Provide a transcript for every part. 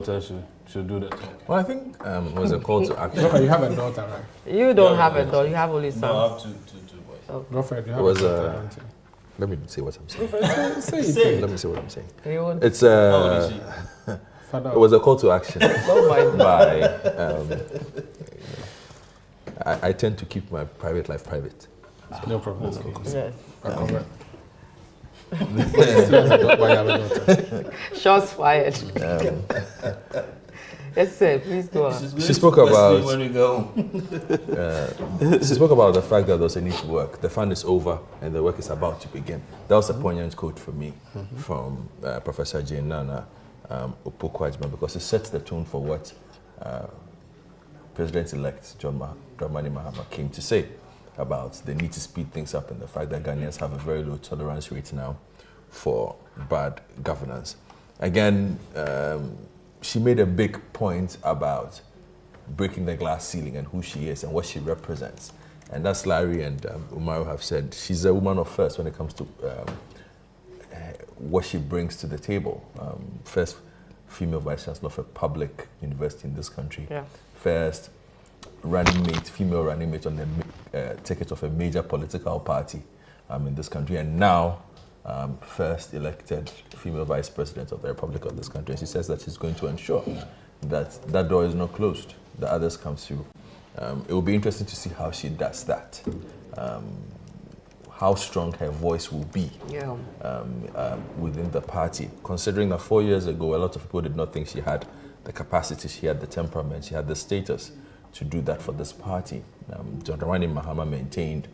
should do that. Well, I think it was a call to action. You have a daughter, right? You don't have a daughter. You have only sons. No, I have two boys. Okay. Girlfriend, you have It was a daughter, don't you? let me see what I'm saying. Say it. Let me see what I'm saying. You won't. It's How old is she? Father. it was a call to action Oh my God. by I tend to keep my private life private. No problem. Yes. Why you have a daughter? Shots fired. Yes, sir. Please go on. She spoke about when we go. she spoke about the fact that there's a need to work. The fun is over and the work is about to begin. That was a poignant quote for me from Professor Jane Nana Opoku-Agyeman, because it sets the tone for what President-elect John Mahama came to say about the need to speed things up and the fact that Ghanaians have a very low tolerance rate now for bad governance. Again, she made a big point about breaking the glass ceiling and who she is and what she represents. And that's Larry and Umaru have said. She's a woman of first when it comes to what she brings to the table. First female vice chancellor of a public university in this country. Yeah. First female running mate on the ticket of a major political party in this country. And now, first elected female vice president of the Republic of this country. And she says that she's going to ensure that that door is not closed, that others come through. It will be interesting to see how she does that, how strong her voice will be within the party, considering that 4 years ago, a lot of people did not think she had the capacity, she had the temperament, she had the status to do that for this party. John Mahama maintained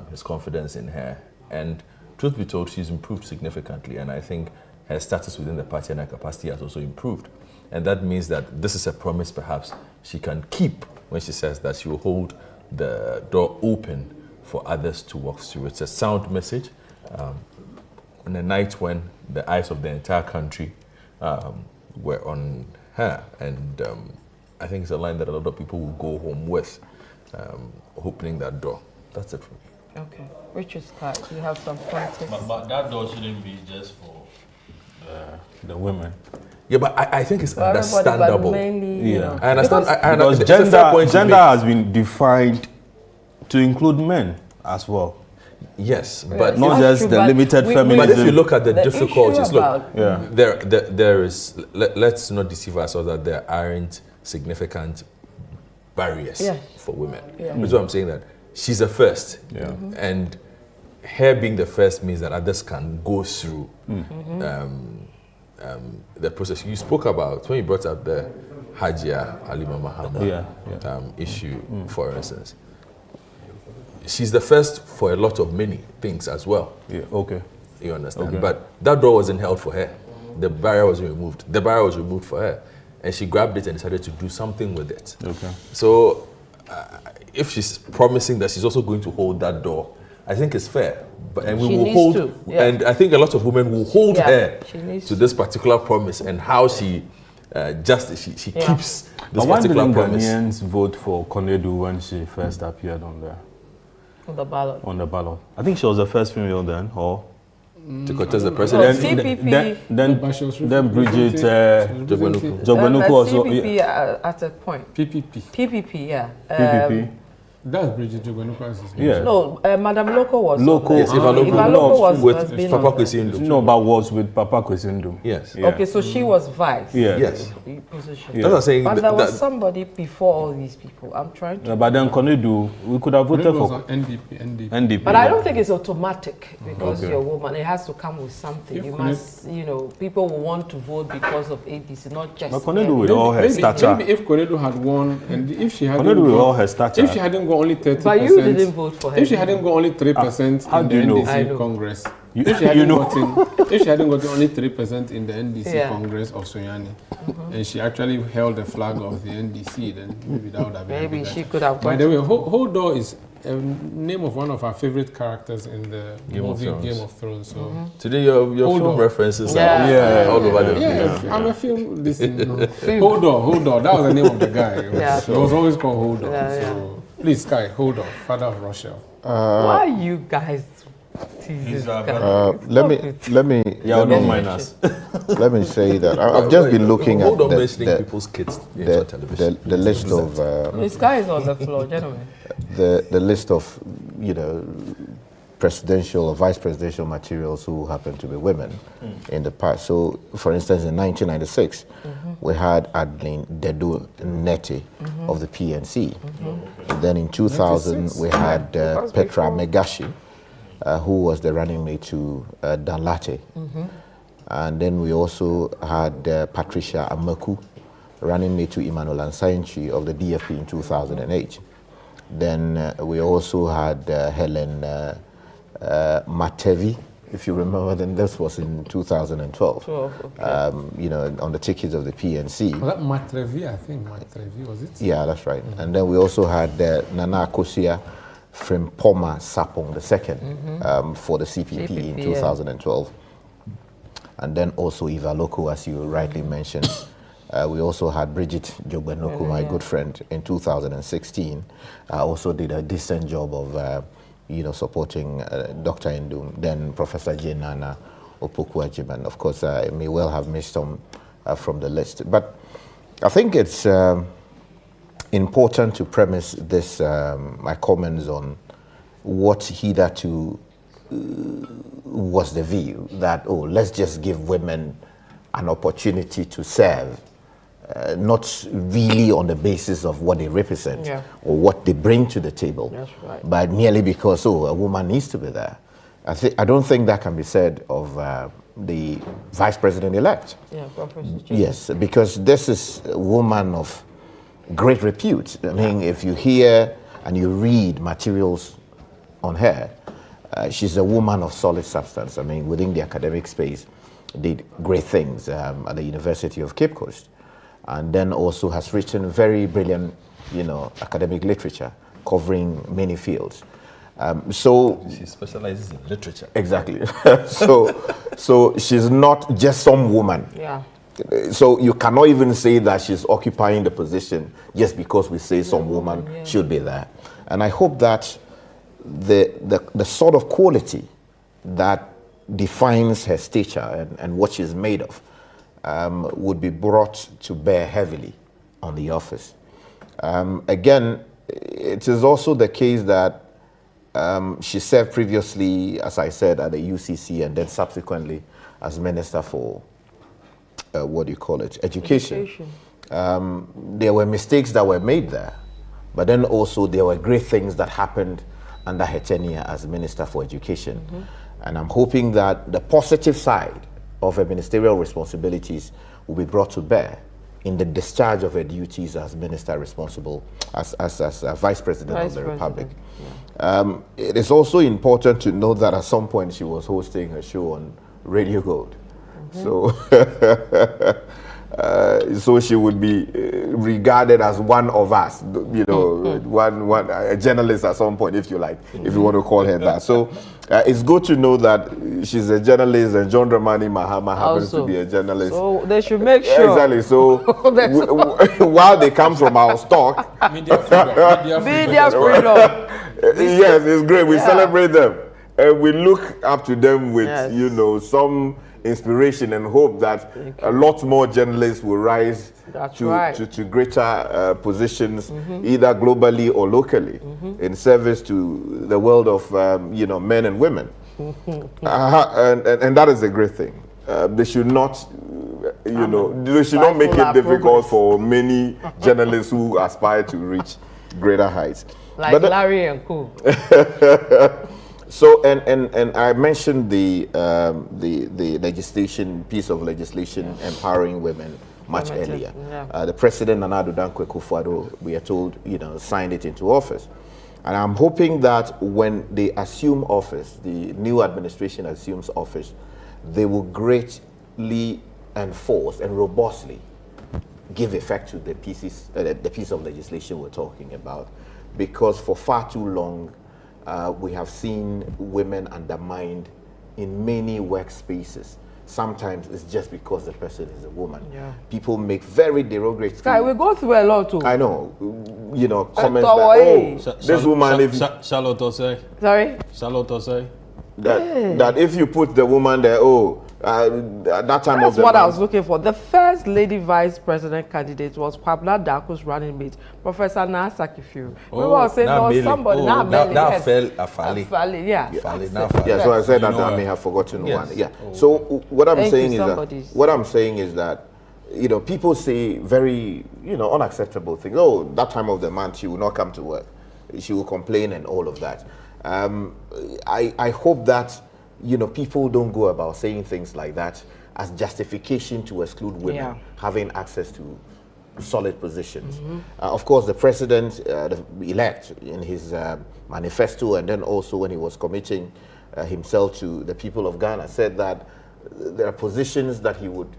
his confidence in her, and truth be told, she's improved significantly, and I think her status within the party and her capacity has also improved. And that means that this is a promise perhaps she can keep when she says that she will hold the door open for others to walk through. It's a sound message on a night when the eyes of the entire country were on her, and I think it's a line that a lot of people will go home with, opening that door. That's it for me. Okay. Richard Scott, you have some pointers? But that door shouldn't be just for the women. Yeah, but I think it's understandable. But mainly, you know, I understand. Because gender has been defined to include men as well. Yes, but not just the limited feminism. But if you look at the difficulties, look, yeah. there is. Let's not deceive ourselves that there aren't significant barriers for women. Yeah. That's what I'm saying, that she's the first, and her being the first means that others can go through the process. You spoke about, when you brought up the Hajia Halima Mahama issue, for instance. She's the first for a lot of many things as well. Yeah, okay. You understand? Okay. But that door wasn't held for her. The barrier was removed. The barrier was removed for her. And she grabbed it and decided to do something with it. Okay. So if she's promising that she's also going to hold that door, I think it's fair. And we will hold, and I think a lot of women will hold her to this particular promise, and how she she keeps this particular promise. Why didn't Ghanaians vote for Konedu when she first appeared on the ballot? On the ballot. I think she was the first female then, or to contest the president. Then Bridget Jogbenuku also. CPP at a point. PPP, yeah. PPP. That's Bridget Jogbenuku's name. Yeah. No, Madam Loco was. Yes, Eva Loco was with Papa Kwesi Nduom. No, but was with Papa Kwesi Nduom. Yes. Yeah. Okay, so she was vice. Yeah. Yes. Position. Yeah. That's what I'm saying. But there was somebody before all these people. I'm trying to. But then Konedu, we could have voted for NDP. But I don't think it's automatic because you're a woman. It has to come with something. If you must, people will want to vote because of ABC, not just. But Konedu with all her stature. Maybe if Konedu had won, and if she hadn't Konedu with all her stature. If she hadn't got only 30%. But you didn't vote for her. If she hadn't got only 3% in the NDC Congress. If she hadn't gotten only 3% in the NDC Congress of Sonyani, and she actually held the flag of the NDC, then maybe that would have been. Maybe she could have. By the way, Hodor is a name of one of our favorite characters in the movie Game of Thrones. So today your film references are all over the place. I'm a film listener. Hodor. That was the name of the guy. It was always called Hodor. So please, Sky, Hodor, father of Rochelle. Why you guys Let me. Yeah, don't mind us. Let me say that I've just been looking at people's kids the list of. The sky is on the floor, gentlemen. The list of, presidential or vice presidential materials who happen to be women in the past. So, for instance, in 1996, we had Adeline Dedu Neti of the PNC. Then in 2000, we had Petra Megashi, who was the running mate to Danlate. And then we also had Patricia Amaku, running mate to Emmanuel Ansainchi of the DFP in 2008. Then we also had Helen Matevi, if you remember, then this was in 2012. Okay. On the tickets of the PNC. Was that Matrevi? I think Matrevi, was it? Yeah, that's right. And then we also had Nana Akosia Frimpoma Sapong II for the CPP in 2012. And then also Eva Loko, as you rightly mentioned. We also had Bridget Jogbenoku, my good friend, in 2016. Also did a decent job of supporting Dr. Indum, then Professor Jenana Opoku-Ajim, and of course I may well have missed some from the list. But I think it's important to premise this, my comments on what hitherto was the view that, let's just give women an opportunity to serve, not really on the basis of what they represent or what they bring to the table, but merely because, a woman needs to be there. I don't think that can be said of the vice president-elect. Yes, because this is a woman of great repute. I mean, if you hear and you read materials on her, she's a woman of solid substance. I mean, within the academic space, did great things at the University of Cape Coast. And then also has written very brilliant, academic literature covering many fields. So she specializes in literature. Exactly. so she's not just some woman. Yeah. So you cannot even say that she's occupying the position just because we say some woman should be there. And I hope that the sort of quality that defines her stature and what she's made of would be brought to bear heavily on the office. Again, it is also the case that she served previously, as I said, at the UCC and then subsequently as Minister for, Education. There were mistakes that were made there, but then also there were great things that happened under her tenure as Minister for Education. And I'm hoping that the positive side of her ministerial responsibilities will be brought to bear in the discharge of her duties as minister responsible, as Vice President of the Republic. It is also important to note that at some point she was hosting her show on Radio Gold. So, so she would be regarded as one of us, a journalist at some point, if you like, if you want to call her that. So it's good to know that she's a journalist and John Mahama happens to be a journalist. So they should make sure. Exactly. So while they come from our stock, media freedom. Yes, it's great. We celebrate them and we look up to them with some inspiration and hope that a lot more journalists will rise to greater positions, either globally or locally, in service to the world of men and women. And that is a great thing. They should not, they should not make it difficult for many journalists who aspire to reach greater heights. Like Larry and Co. So and I mentioned the piece of legislation empowering women much earlier. The President Nana Addo Dankwa Akufo-Addo, we are told, signed it into office, and I'm hoping that when they assume office, the new administration assumes office, they will greatly enforce and robustly give effect to the piece of legislation we're talking about, because for far too long. We have seen women undermined in many workspaces. Sometimes it's just because the person is a woman. People make very derogatory. We go through a lot too. I know, comments like, this woman. Charlotte Osei. Sorry? Charlotte Osei. That if you put the woman there, at that time that's what I was looking for. The first lady vice president candidate was Kwabena Dako's running mate, Professor Nasakifu. We were saying there was somebody. Now fell Afali. Yeah. Yeah, so I said that I may have forgotten one. Yeah. So what I'm saying is that people say very unacceptable things. Oh, that time of the month she will not come to work. She will complain and all of that. I hope that people don't go about saying things like that as justification to exclude women having access to solid positions. Of course, the president elect in his manifesto, and then also when he was committing himself to the people of Ghana, said that there are positions that he would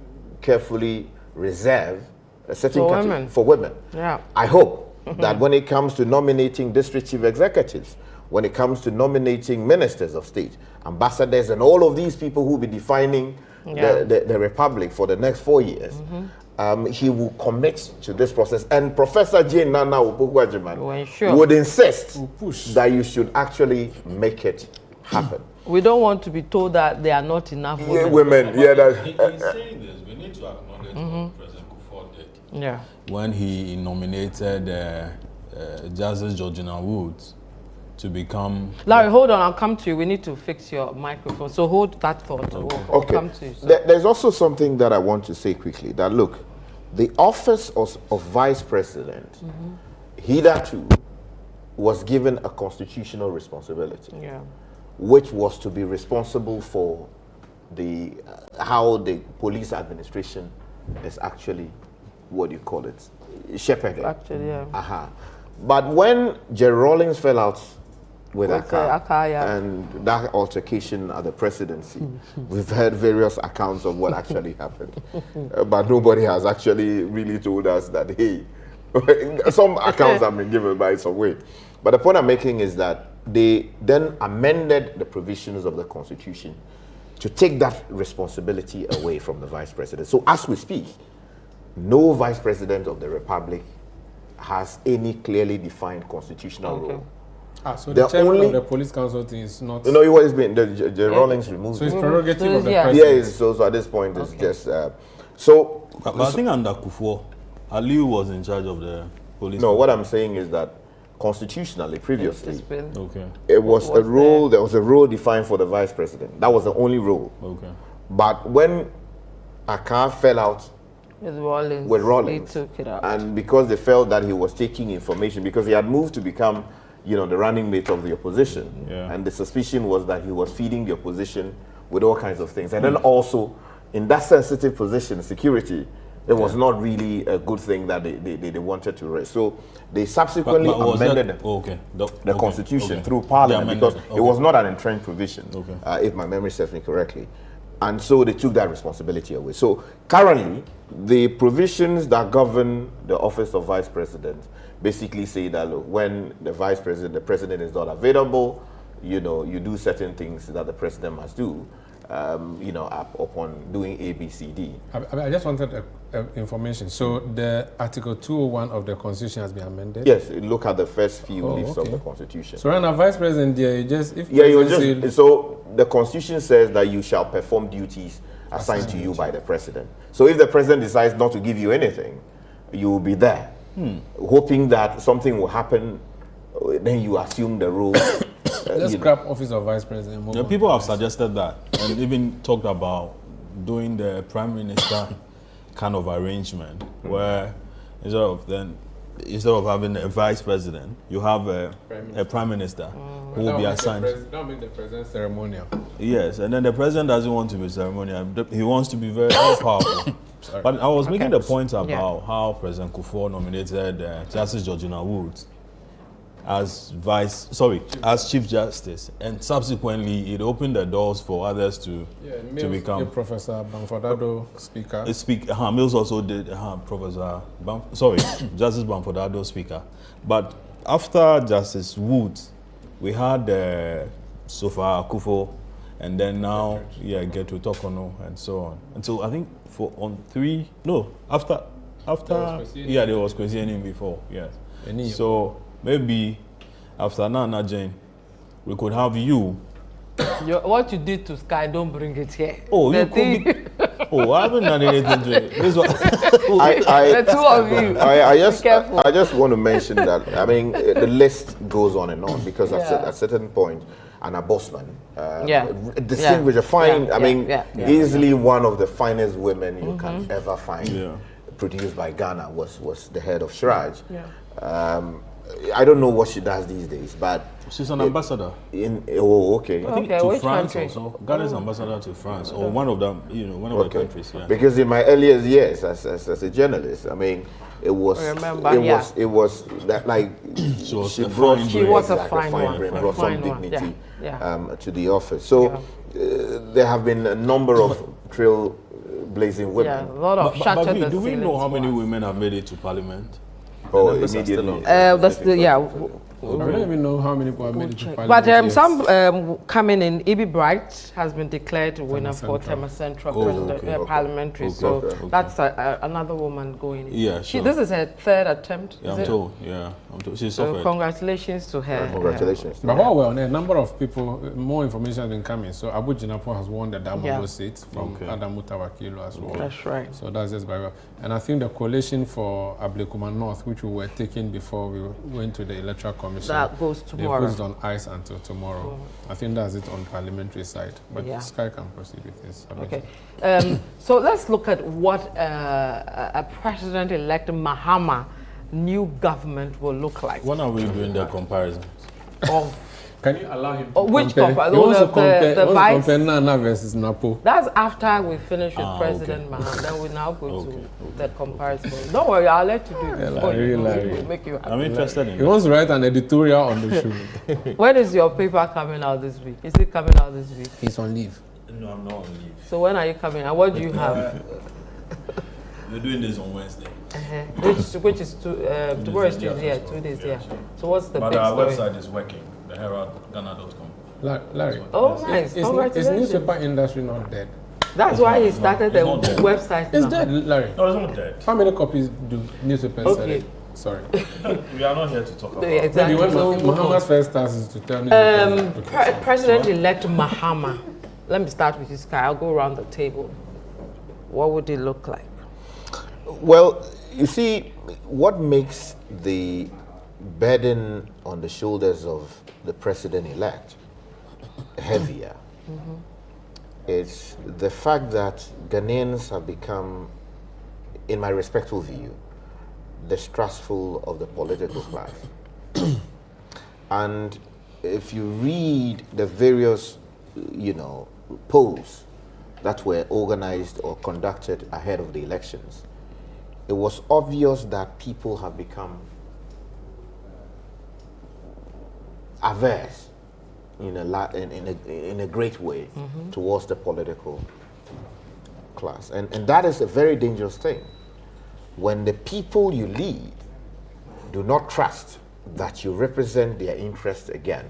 carefully reserve a certain category for women. Yeah. I hope that when it comes to nominating district chief executives, when it comes to nominating ministers of state, ambassadors, and all of these people who will be defining the republic for the next 4 years, he will commit to this process. And Professor Jane Nana Opoku-Agyeman would insist that you should actually make it happen. We don't want to be told that there are not enough women. He's saying this. We need to acknowledge what President Kufuor did. Yeah. When he nominated Justice Georgina Woods to become... Larry, hold on, I'll come to you. We need to fix your microphone. So hold that thought. We'll come to you. So. There's also something that I want to say quickly. That look, the office of vice president, hitherto, was given a constitutional responsibility, which was to be responsible for how the police administration is actually, what do you call it, shepherded. Actually, yeah. But when Jerry Rawlings fell out with Aka, and that altercation at the presidency, we've heard various accounts of what actually happened. But nobody has actually really told us that, hey, some accounts have been given by some way. But the point I'm making is that they then amended the provisions of the Constitution to take that responsibility away from the vice president. So as we speak, no vice president of the Republic has any clearly defined constitutional role. So the chairman of the police council thing is not... No, it was been the Rawlings removed. So it's prerogative of the president. Yes, so at this point it's just... But I think under Kufuor, Aliu was in charge of the police. No, what I'm saying is that constitutionally, previously, it was a role, there was a role defined for the vice president. That was the only role. But when Aka fell out with Rawlings, he took it out. And because they felt that he was taking information, because he had moved to become, the running mate of the opposition, and the suspicion was that he was feeding the opposition with all kinds of things. And then also, in that sensitive position, security, it was not really a good thing that they wanted to raise. So they subsequently amended the Constitution through Parliament, because it was not an entrenched provision, if my memory serves me correctly. And so they took that responsibility away. So currently, the provisions that govern the office of vice president basically say that, look, when the president is not available, you do certain things that the president must do, upon doing A, B, C, D. I just wanted information. So the Article 201 of the Constitution has been amended? Yes, look at the first few leaves of the Constitution. So when a vice president there, so the Constitution says that you shall perform duties assigned to you by the president. So if the president decides not to give you anything, you will be there, hoping that something will happen, then you assume the role. Let's scrap office of vice president. People have suggested that, and even talked about doing the prime minister kind of arrangement, where instead of having a vice president, you have a prime minister who will be assigned. That will make the president ceremonial. Yes, and then the president doesn't want to be ceremonial. He wants to be very powerful. But I was making the point about how President Kufuor nominated Justice Georgina Woods as Chief Justice, and subsequently it opened the doors for others to become. Professor Bamfordado Speaker. Mills also did Justice Bamfordado Speaker. But after Justice Woods, we had Sofa Akufo, and then now get to Tokono and so on. And so I think after there was Kwesi Enim before, yes. So maybe after Nana Jane, we could have you What you did to Sky, don't bring it here. Oh, you could be. Oh, I haven't done anything to it. This one. The two of you. I just want to mention that. I mean, the list goes on and on because at a certain point, Anna Bosman, distinguished, a fine. Easily one of the finest women you can ever find. Produced by Ghana was the head of Shraj. I don't know what she does these days, but she's an ambassador. Okay. I think to France also. Ghana's ambassador to France, or one of them, one of the countries. Yeah. Because in my earliest years as a journalist, I mean, it was that like she was a fine woman, brought some dignity to the office. So there have been a number of trailblazing women. Yeah, a lot of but do we know how many women have made it to Parliament? Oh, immediately. I don't even know how many people have made it to Parliament. But some coming in. Ibi Bright has been declared winner for Tema Central Parliamentary. So that's another woman going in. Yeah, sure. This is her third attempt. Yeah, I'm told. She's so congratulations to her. Congratulations. But while we're on a number of people, more information has been coming. So Abu Jinapo has won the Damobo seat from Adamu Tawakilu as well. That's right. So that's just by well. And I think the coalition for Ablekuma North, which we were taking before we went to the electoral commission, that goes tomorrow. They put it on ice until tomorrow. I think that's it on parliamentary side. But Sky can proceed with this. Okay. So let's look at what a President-elect Mahama new government will look like. When are we doing the comparisons? Can you allow him to which compare? The vice? Compare Nana versus Napo. That's after we finish with President Mahama. Then we now go to the comparison. Don't worry, I'll let you do it. Make you happy. I'm interested in it. He wants to write an editorial on the show. When is your paper coming out this week? Is it coming out this week? He's on leave. No, I'm not on leave. So when are you coming? And what do you have? We're doing this on Wednesday. Which is tomorrow is Tuesday, 2 days, So what's the big story? But our website is working, theheraldghana.com. Larry. Oh, nice. Is newspaper industry not dead? That's why he started the website. It's dead, Larry. No, it's not dead. How many copies do newspapers sell? Sorry. We are not here to talk about it. Exactly. Mahama's first task is to tell me. President-elect Mahama. Let me start with this guy. I'll go around the table. What would it look like? Well, you see, what makes the burden on the shoulders of the president-elect heavier is the fact that Ghanaians have become, in my respectful view, distrustful of the political class. And if you read the various, polls that were organized or conducted ahead of the elections, it was obvious that people have become averse in a great way towards the political class. And that is a very dangerous thing. When the people you lead do not trust that you represent their interests again,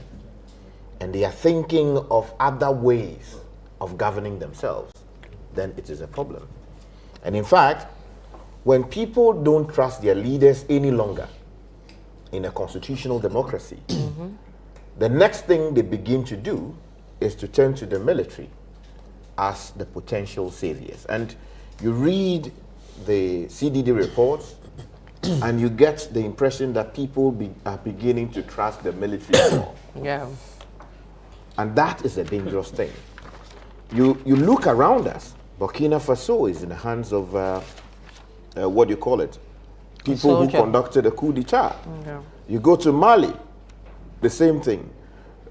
and they are thinking of other ways of governing themselves, then it is a problem. And in fact, when people don't trust their leaders any longer in a constitutional democracy, the next thing they begin to do is to turn to the military as the potential saviors. And you read the CDD reports and you get the impression that people are beginning to trust the military more. Yeah. And that is a dangerous thing. You look around us, Burkina Faso is in the hands of what do you call it? People who conducted a coup d'etat. Yeah. You go to Mali, the same thing.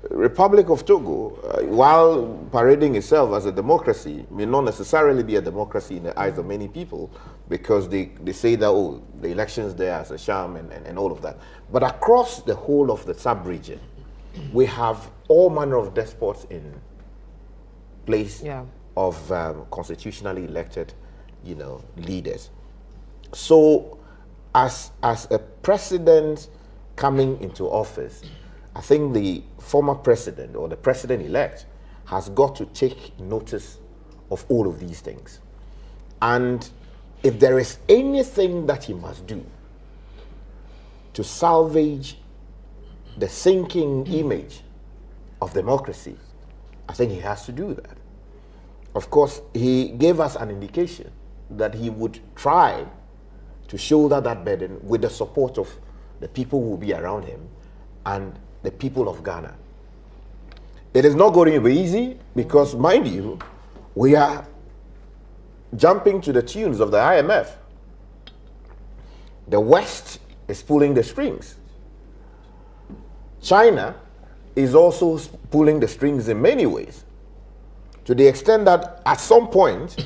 Republic of Togo, while parading itself as a democracy, may not necessarily be a democracy in the eyes of many people because they say that, the elections there is a sham and all of that. But across the whole of the sub-region, we have all manner of despots in place of constitutionally elected, leaders. So, as a president coming into office, I think the former president or the president-elect has got to take notice of all of these things. And if there is anything that he must do to salvage the sinking image of democracy I think he has to do that. Of course, he gave us an indication that he would try to shoulder that burden with the support of the people who will be around him and the people of Ghana. It is not going to be easy because, mind you, we are jumping to the tunes of the IMF. The West is pulling the strings. China is also pulling the strings in many ways, to the extent that at some point,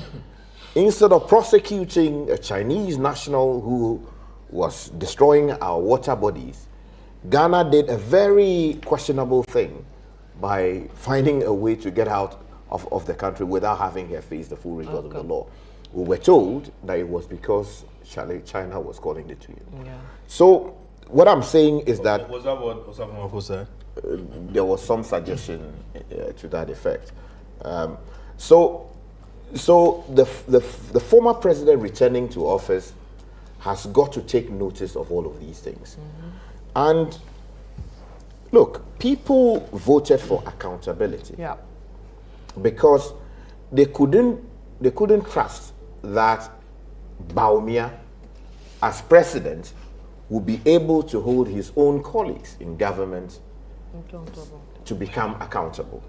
instead of prosecuting a Chinese national who was destroying our water bodies, Ghana did a very questionable thing by finding a way to get out of the country without having her face the full rigors of the law. We were told that it was because China was calling the tune. Yeah. So what I'm saying is that... Was that what Osafo said? There was some suggestion to that effect. So the former president returning to office has got to take notice of all of these things. And look, people voted for accountability. Yeah. Because they couldn't trust that Bawumia, as president, would be able to hold his own colleagues in government to become accountable.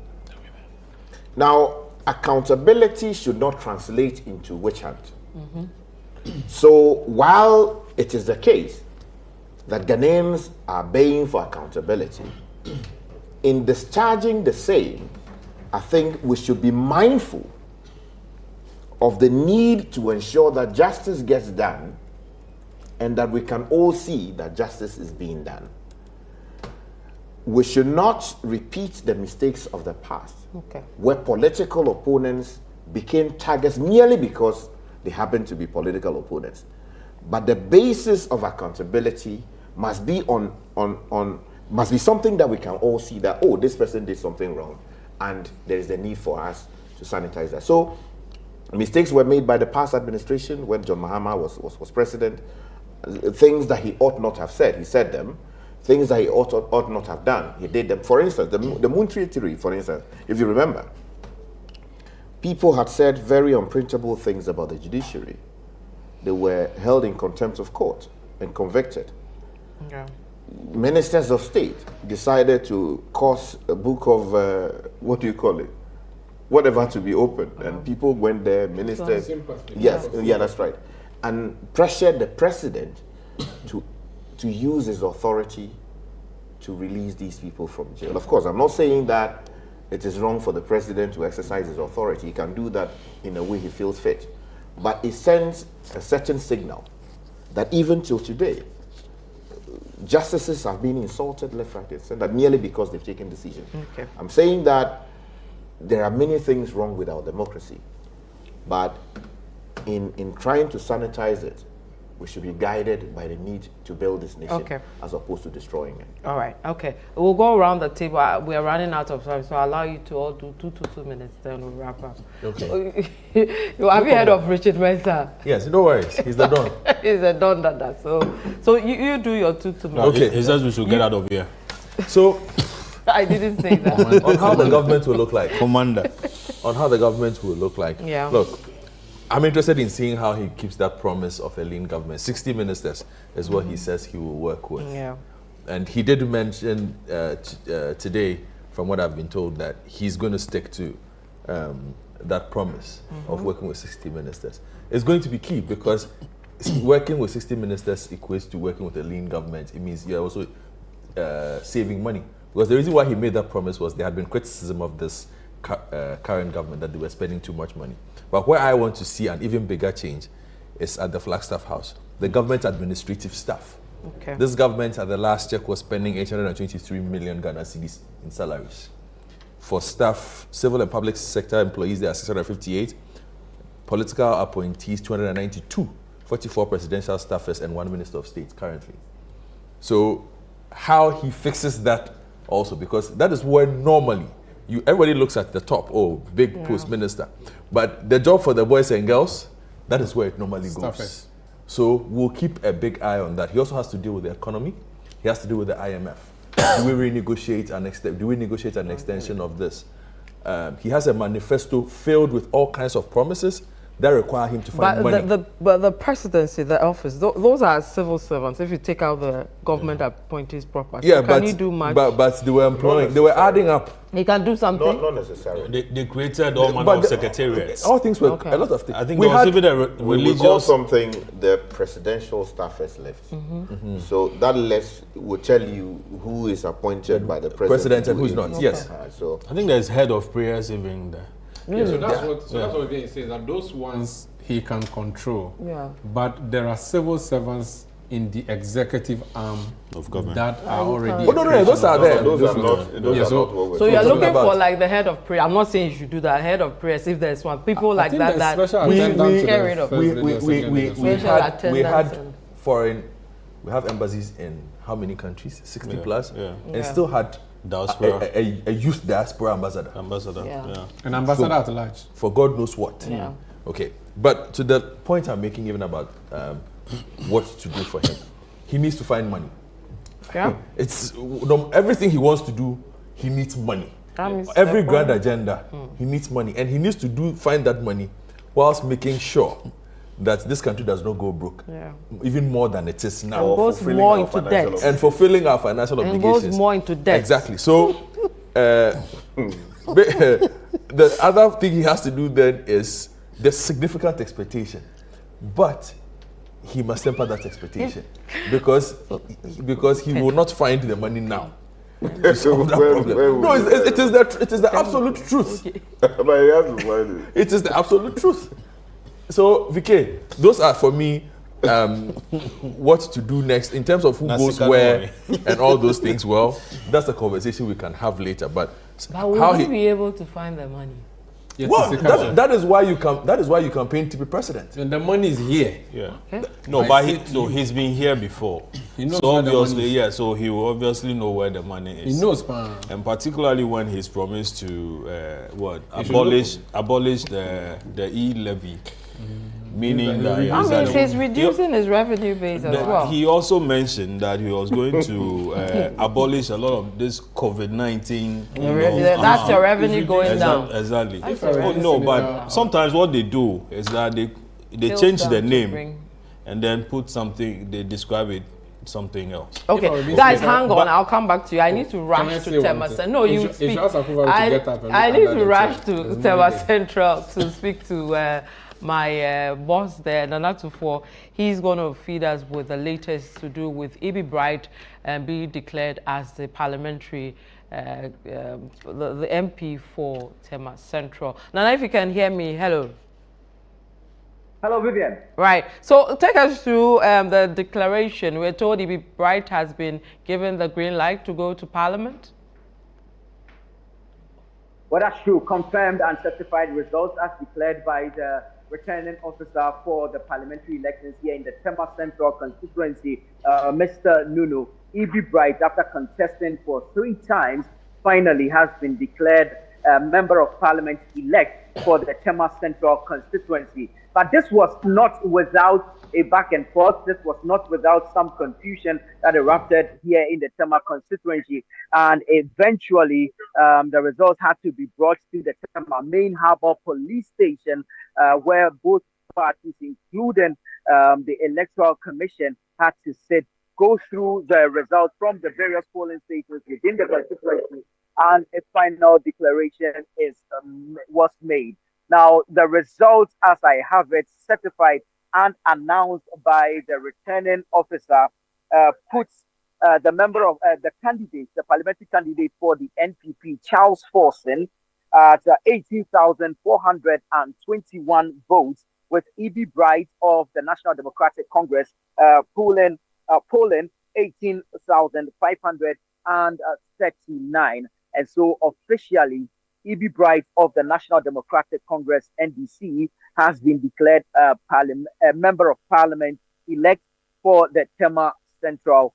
Now, accountability should not translate into witch hunt. So while it is the case that Ghanaians are baying for accountability, in discharging the same, I think we should be mindful of the need to ensure that justice gets done and that we can all see that justice is being done. We should not repeat the mistakes of the past, where political opponents became targets merely because they happen to be political opponents. But the basis of accountability must be must be something that we can all see that, oh, this person did something wrong, and there is a need for us to sanitize that. So mistakes were made by the past administration when John Mahama was president. Things that he ought not have said, he said them. Things that he ought not have done, he did them. For instance, the Moon Treaty, for instance, if you remember, people had said very unprintable things about the judiciary. They were held in contempt of court and convicted. Yeah. Ministers of state decided to cause a book of, what do you call it? Whatever to be opened. And people went there, ministers. Yes, yeah, that's right. And pressured the president to use his authority to release these people from jail. Of course, I'm not saying that it is wrong for the president to exercise his authority. He can do that in a way he feels fit. But it sends a certain signal that even till today, justices have been insulted left, right, and center merely because they've taken decisions. Okay. I'm saying that there are many things wrong with our democracy, but in trying to sanitize it, we should be guided by the need to build this nation as opposed to destroying it. All right, okay. We'll go around the table. We are running out of time, so I'll allow you to all do 2 minutes, then we'll wrap up. Okay. Have you heard of Richard Mensah? Yes, no worries. He's the Don. He's the Don, that. So you do your 2 minutes. Okay, he says we should get out of here. So, I didn't say that. On how the government will look like. Commander. On how the government will look like. Yeah. Look, I'm interested in seeing how he keeps that promise of a lean government. 60 ministers is what he says he will work with. Yeah. And he did mention today, from what I've been told, that he's going to stick to that promise of working with 60 ministers. It's going to be key because working with 60 ministers equates to working with a lean government. It means you're also saving money. Because the reason why he made that promise was there had been criticism of this current government that they were spending too much money. But where I want to see an even bigger change is at the Flagstaff House, the government administrative staff. Okay. This government at the last check was spending 823 million Ghana cedis in salaries. For staff, civil and public sector employees, there are 658. Political appointees, 292. 44 presidential staffers and 1 minister of state currently. So how he fixes that also, because that is where normally everybody looks at the top, big post minister. But the job for the boys and girls, that is where it normally goes. So we'll keep a big eye on that. He also has to deal with the economy. He has to deal with the IMF. Do we renegotiate an extension of this? He has a manifesto filled with all kinds of promises that require him to find money. But the presidency, the office, those are civil servants. If you take out the government appointees proper, yeah, so can you do much? But they were employing, they were adding up. He can do something. Not necessarily. They created all manner of secretariats. All things were a lot of things. I think there was even a religious. We call something the presidential staffers list. So that list will tell you who is appointed by the president and who's not. Yes. So I think there's head of prayers even there. Yeah, so that's what he says, that those ones he can control. Yeah. But there are civil servants in the executive arm of government that are already. Oh no, those are there. those are not what we're So you're talking looking about. for like the head of prayer. I'm not saying you should do that. Head of prayers, if there's one, people like that we have embassies in how many countries? 60 plus, and still had a youth diaspora ambassador. An ambassador at large. For God knows what. Yeah. Okay, but to the point I'm making even about what to do for him, he needs to find money. Yeah. It's everything he wants to do, he needs money. Every grand agenda, he needs money, and he needs to find that money whilst making sure that this country does not go broke, even more than it is now. And goes more into debt. And fulfilling our financial obligations. Goes more into debt. Exactly. So, the other thing he has to do then is the significant expectation. But he must temper that expectation because he will not find the money now. To solve that problem. No, it is the absolute truth. But he has to find it. It is the absolute truth. So, VK, those are for me what to do next in terms of who goes where and all those things. Well, that's a conversation we can have later. But will he be able to find the money? Yes, well, that is why you campaign to be president. And the money is here. Yeah. Okay. No, but he's been here before. He knows so where the obviously, money is. so he will obviously know where the money is. He knows, man. And particularly when he's promised to abolish the e-levy. Meaning that he's reducing his revenue base as well. He also mentioned that he was going to abolish a lot of this COVID-19. That's your revenue going down. Exactly. But sometimes what they do is that they change the name and then put something, they describe it something else. Okay, guys, hang on. I'll come back to you. I need to rush to Tema Central. No, you speak. I need to rush to Tema Central to speak to my boss there, Nanatufo. He's going to feed us with the latest to do with Ibi Bright and being declared as the parliamentary, the MP for Tema Central. Nana, if you can hear me, hello. Hello, Vivian. Right. So take us through the declaration. We're told Ibi Bright has been given the green light to go to Parliament. Well, that's true. Confirmed and certified results as declared by the returning officer for the parliamentary elections here in the Tema Central constituency, Mr. Nunu. Ibi Bright, after contesting for 3 times, finally has been declared a member of parliament elect for the Tema Central constituency. But this was not without a back and forth. This was not without some confusion that erupted here in the Tema constituency. And eventually, the results had to be brought to the Tema main harbor police station, where both parties, including the Electoral Commission, had to go through the results from the various polling stations within the constituency, and a final declaration was made. Now, the results, as I have it, certified and announced by the returning officer, puts the member of the candidate, the parliamentary candidate for the NPP, Charles Forson, at 18,421 votes, with Ibi Bright of the National Democratic Congress polling 18,539. And so officially, Ibi Bright of the National Democratic Congress, NDC, has been declared a member of parliament elect for the Tema Central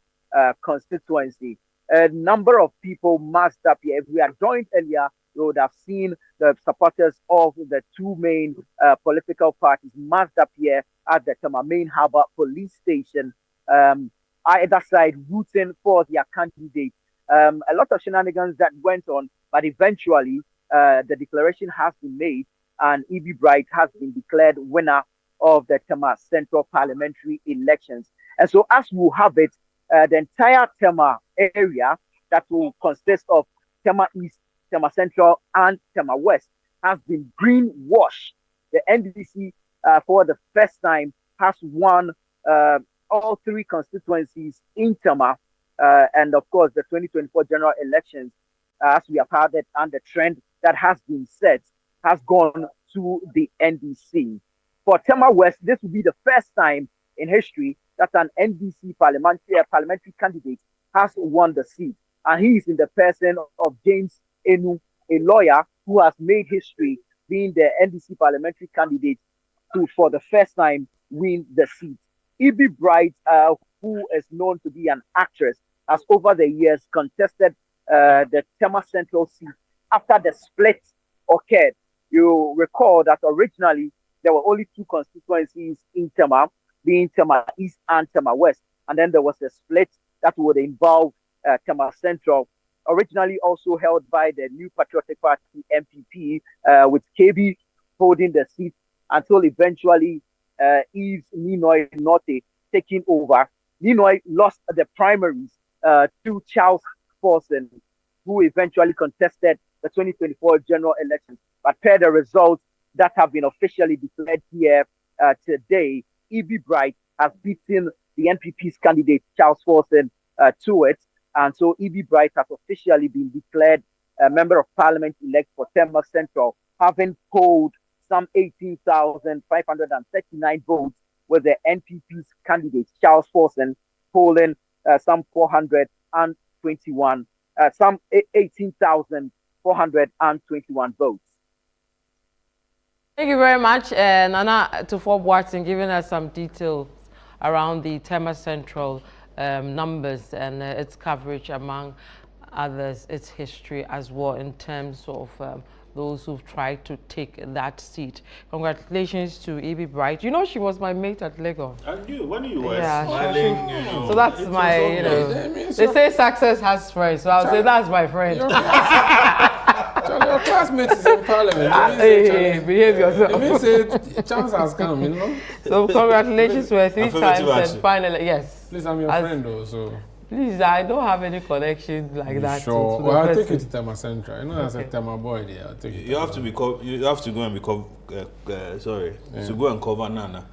constituency. A number of people massed up here. If we had joined earlier, you would have seen the supporters of the 2 main political parties massed up here at the Tema main harbor police station, either side rooting for their candidate. A lot of shenanigans that went on, but eventually the declaration has been made, and E.B. Bright has been declared winner of the Tema Central Parliamentary elections. And so, as we have it, the entire Tema area that will consist of Tema East, Tema Central, and Tema West has been greenwashed. The NDC, for the first time, has won all 3 constituencies in Tema, and of course, the 2024 general elections, as we have had it, and the trend that has been set has gone to the NDC. For Tema West, this will be the first time in history that an NDC parliamentary candidate has won the seat. And he is in the person of James Enu, a lawyer who has made history being the NDC parliamentary candidate to, for the first time, win the seat. E.B. Bright, who is known to be an actress, has over the years contested the Tema Central seat after the split occurred. You recall that originally there were only 2 constituencies in Tema, being Tema East and Tema West. And then there was a split that would involve Tema Central, originally also held by the New Patriotic Party MPP, with KB holding the seat until eventually Yves Ninoy Norte taking over. Ninoy lost the primaries to Charles Forson, who eventually contested the 2024 general elections. But per the results that have been officially declared here today, E.B. Bright has beaten the NPP's candidate, Charles Forson, to it. And so E.B. Bright has officially been declared a Member of Parliament elect for Tema Central, having polled some 18,539 votes, with the NPP's candidate, Charles Forson, polling some 421, some 18,421 votes. Thank you very much, Nana Tufo Boateng, giving us some details around the Tema Central numbers and its coverage, among others, its history as well, in terms of those who've tried to take that seat. Congratulations to E.B. Bright. You know, she was my mate at Lagos. And you, when you were smiling, so that's my, you know, they say success has friends, so I'll say that's my friend. Your classmate is in Parliament. Hey, behave yourself. It means a chance has come, you know. So congratulations to her 3 times and finally, yes. Please, I'm your friend though, so. Please, I don't have any connection like that. Sure. Well, I'll take you to Tema Central. You know, as a Tema boy there, I'll take you. You have to be. You have to go and become. Sorry, to go and cover Nana.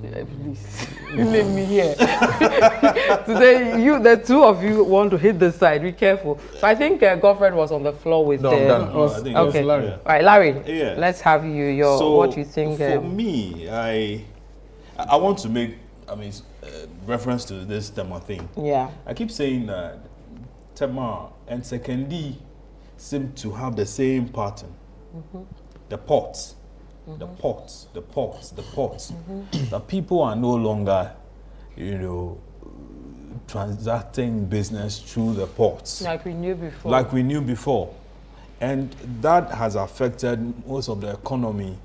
Please, leave me here. Today, the 2 of you want to hit this side. Be careful. So I think Godfred was on the floor with them. I think okay. Larry. All right, Larry. Yeah. Let's have you. What you think? For me, I want to make. Reference to this Tema thing. Yeah. I keep saying that Tema and Sekendi seem to have the same pattern. The pots. The pots. That people are no longer, transacting business through the ports. Like we knew before. And that has affected most of the economy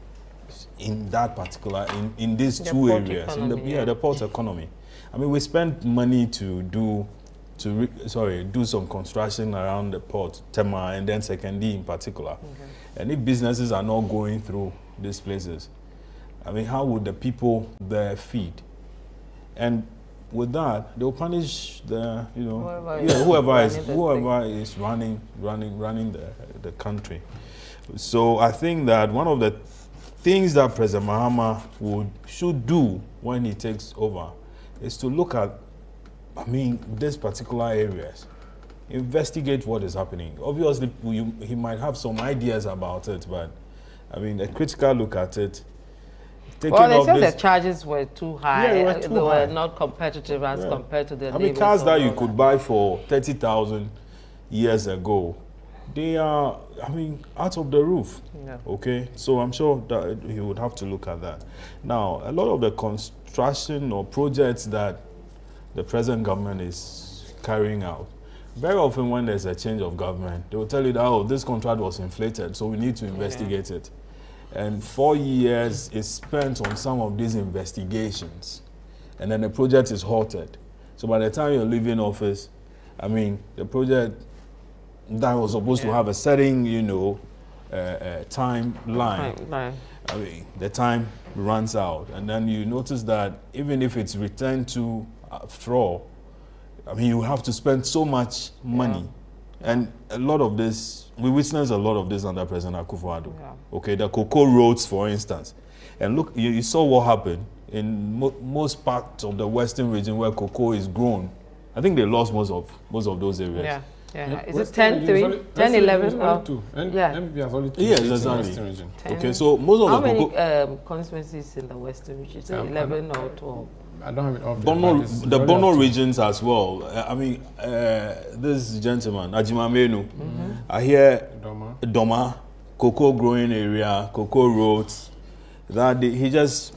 in that particular, in these 2 areas. Economy, the port economy. I mean, we spent money to do some construction around the port, Tema, and then Sekendi in particular. Okay. And if businesses are not going through these places, I mean, how would the people there feed? And with that, they'll punish the, whoever is running the country. So I think that one of the things that President Mahama should do when he takes over is to look at, these particular areas, investigate what is happening. Obviously, he might have some ideas about it, but a critical look at it. They said the charges were too high. Yeah, they were not competitive as compared to the neighbors. Cars that you could buy for 30,000 years ago, they are, out of the roof. Yeah. Okay, so I'm sure that he would have to look at that. Now, a lot of the construction or projects that the present government is carrying out, very often when there's a change of government, they will tell you that, this contract was inflated, so we need to investigate it. And 4 years is spent on some of these investigations, and then the project is halted. So by the time you're leaving office, the project that was supposed to have a certain, timeline. I mean, the time runs out, and then you notice that even if it's returned to after all, I mean, you have to spend so much money, and a lot of this, we witnessed a lot of this under President Akufo-Addo. Okay, the cocoa roads, for instance, and look, you saw what happened in most parts of the western region where cocoa is grown. I think they lost most of those areas. Yeah. Is it 10-3, 10-11? MB has only 2 yes, seats in the exactly. western region. Okay, so most of how the many constituencies in the western region? Is it 11 or 12? I don't have it off the Bono regions as well. I mean, this gentleman, Ajimamenu, I hear Doma, cocoa growing area, cocoa roads, that he just,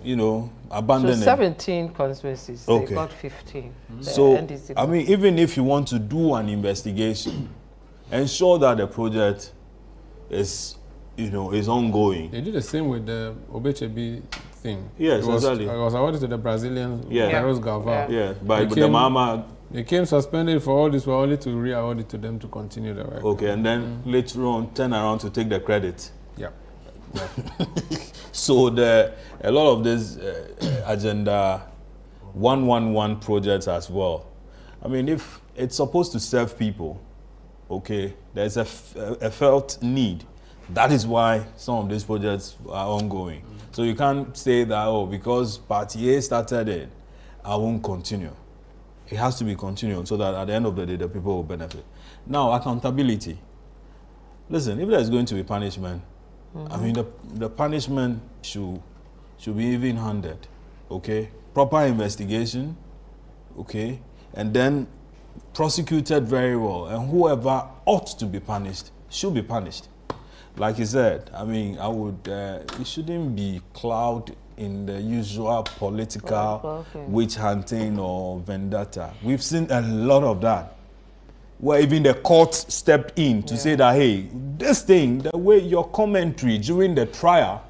abandoned so 17 constituencies, they got 15. So, I mean, even if you want to do an investigation, ensure that the project is, is ongoing. They did the same with the Obechebi thing. Yes, exactly. It was awarded to the Brazilian, Carlos Galvão. Yeah, by the Mahama. They came suspended for all this, were only to re-award it to them to continue the work. Okay, and then later on, turn around to take the credit. Yeah. So a lot of this agenda 111 projects as well. I mean, if it's supposed to serve people, okay, there's a felt need. That is why some of these projects are ongoing. So you can't say that, because Party A started it, I won't continue. It has to be continued so that at the end of the day, the people will benefit. Now, accountability. Listen, if there's going to be punishment, I mean, the punishment should be even-handed, okay? Proper investigation, okay? And then prosecuted very well. And whoever ought to be punished should be punished. Like you said, I mean, it shouldn't be cloud in the usual political witch hunting or vendetta. We've seen a lot of that, where even the court stepped in to say that, hey, this thing, the way your commentary during the trial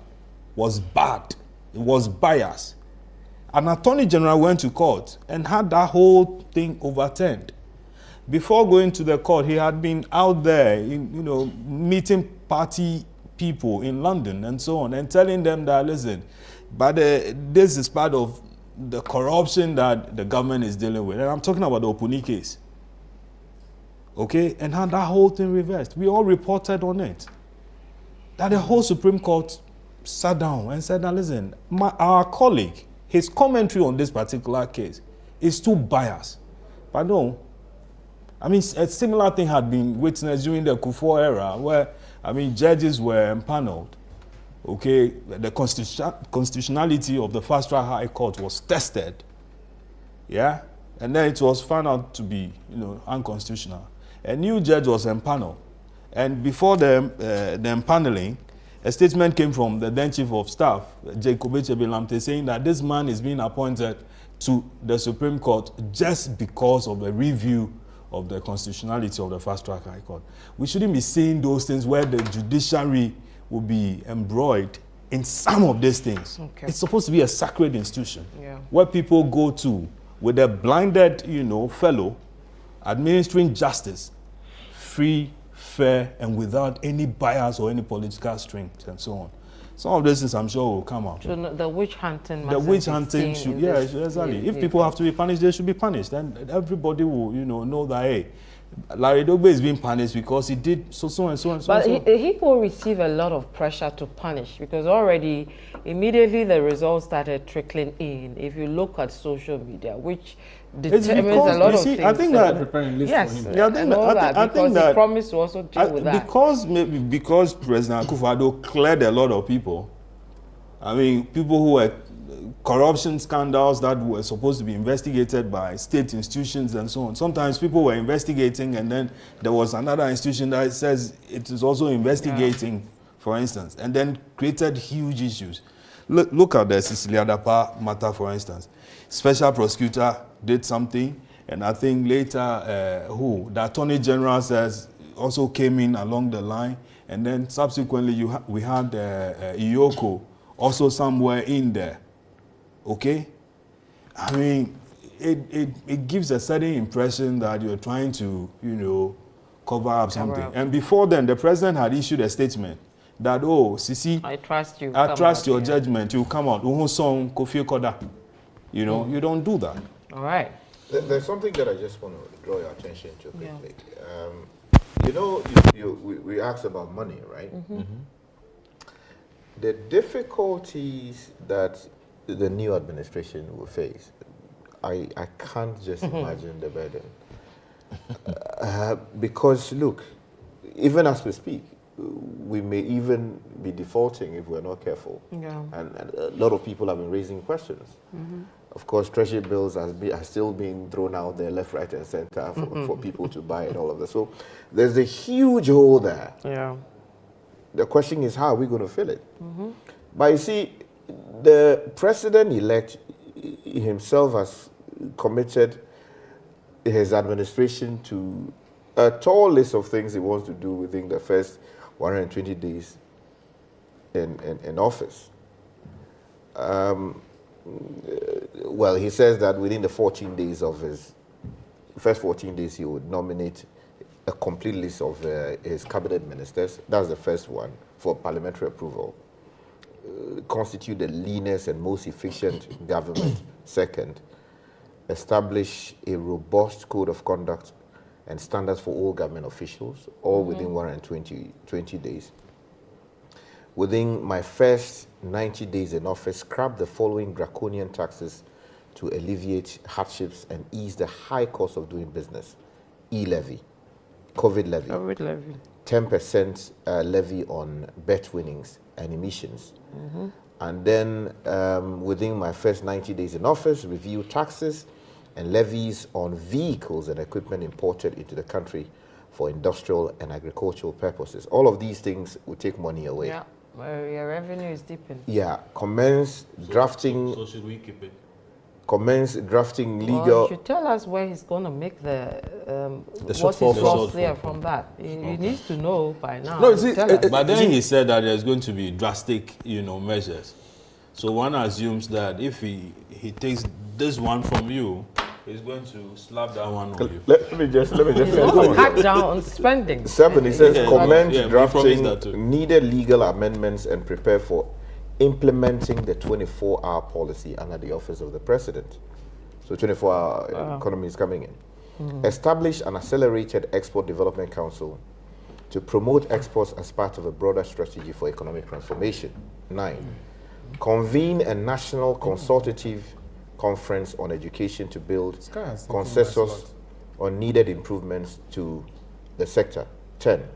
was bad, it was biased. An attorney general went to court and had that whole thing overturned. Before going to the court, he had been out there, meeting party people in London and so on, and telling them that, listen, but this is part of the corruption that the government is dealing with. And I'm talking about the Opuni case. Okay, and had that whole thing reversed. We all reported on it. That the whole Supreme Court sat down and said, now listen, our colleague, his commentary on this particular case is too biased. But no, I mean, a similar thing had been witnessed during the Kufuor era, where, I mean, judges were empaneled. Okay, the constitutionality of the Fast Track High Court was tested. Yeah, and then it was found out to be, unconstitutional. A new judge was empaneled, and before the empaneling, a statement came from the then Chief of Staff, Jacob Echebelamte, saying that this man is being appointed to the Supreme Court just because of a review of the constitutionality of the Fast Track High Court. We shouldn't be seeing those things where the judiciary will be embroiled in some of these things. Okay. It's supposed to be a sacred institution where people go to with a blinded, fellow, administering justice, free, fair, and without any bias or any political strings and so on. Some of these things I'm sure will come out. So the witch hunting must The witch hunting should, exactly. If people have to be punished, they should be punished. Then everybody will, know that, hey, Larry Dogbe is being punished because he did so and so and so. But he will receive a lot of pressure to punish, because already, immediately the results started trickling in. If you look at social media, which determines a lot of things. I think that preparing list yes, for him. I think that he promised to also deal with that. Because President Akufo-Addo cleared a lot of people. I mean, people who were corruption scandals that were supposed to be investigated by state institutions and so on. Sometimes people were investigating, and then there was another institution that says it is also investigating, for instance, and then created huge issues. Look at the Cecilia Dapa matter, for instance. Special prosecutor did something, and I think later, the Attorney General says also came in along the line, and then subsequently we had Iyoko also somewhere in there. Okay? I mean, it gives a certain impression that you're trying to, cover up something. And before then, the president had issued a statement that, oh, Sisi, I trust you. I trust your judgment. You come out. You know, you don't do that. All right. There's something that I just want to draw your attention to quickly. You know, we asked about money, right? The difficulties that the new administration will face, I can't just imagine the burden. Because, look, even as we speak, we may even be defaulting if we're not careful. Yeah. And a lot of people have been raising questions. Of course, treasury bills are still being thrown out there left, right, and center for people to buy and all of that. So there's a huge hole there. Yeah. The question is, how are we going to fill it? But you see, the president-elect himself has committed his administration to a tall list of things he wants to do within the first 120 days in office. Well, he says that within the 14 days of his first 14 days, he would nominate a complete list of his cabinet ministers. That's the first one for parliamentary approval. Constitute the leanest and most efficient government. Second, establish a robust code of conduct and standards for all government officials, all within 120 days. Within my first 90 days in office, scrap the following draconian taxes to alleviate hardships and ease the high cost of doing business. E-levy, COVID levy, 10% levy on bet winnings and emissions. And then within my first 90 days in office, review taxes and levies on vehicles and equipment imported into the country for industrial and agricultural purposes. All of these things will take money away. Yeah, well, your revenue is deepened. Yeah, commence drafting. So should we keep it? Commence drafting legal. Well, you should tell us where he's going to make the what is lost there from that. He needs to know by now. No, see, but then he said that there's going to be drastic, measures. So one assumes that if he takes this one from you, he's going to slap that one on you. Let me just He's going to cut down on spending. 7, he says, commence we drafting needed legal amendments and prepare for implementing the 24-hour policy under the office of the president. So 24-hour economy is coming in. Establish an accelerated export development council to promote exports as part of a broader strategy for economic transformation. 9, convene a national consultative conference on education to build consensus on needed improvements to the sector. 10,